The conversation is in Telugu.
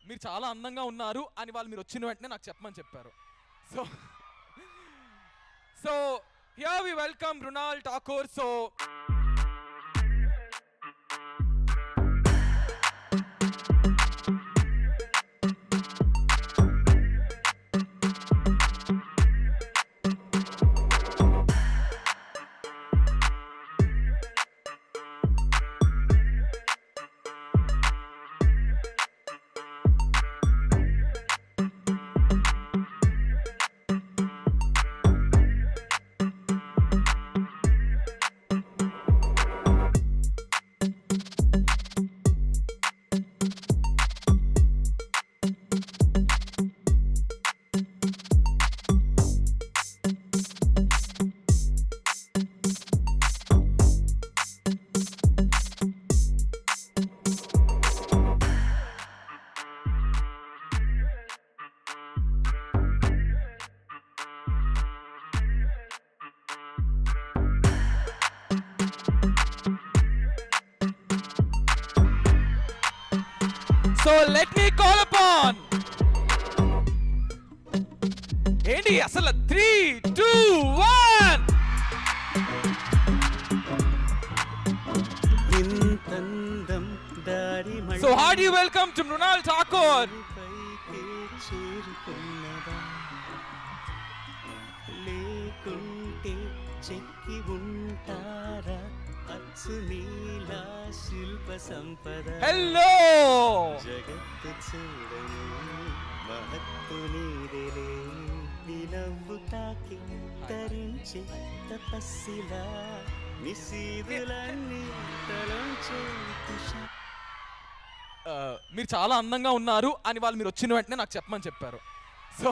మీరు చాలా అందంగా ఉన్నారు అని వాళ్ళు మీరు వచ్చిన వెంటనే నాకు చెప్పమని చెప్పారు. So here we welcome Mrunal Thakur. So let me call upon ఏంటి అసలు 3, 2, 1. So hearty welcome to Mrunal Thakur. Hello. జగత్తు చూడని మహత్తు నీదేలే నిలవు తాకి తరించే తపస్సిలా నిశీదులన్నీ తలంచే మీరు చాలా అందంగా ఉన్నారు అని వాళ్ళు మీరు వచ్చిన వెంటనే నాకు చెప్పమని చెప్పారు. సో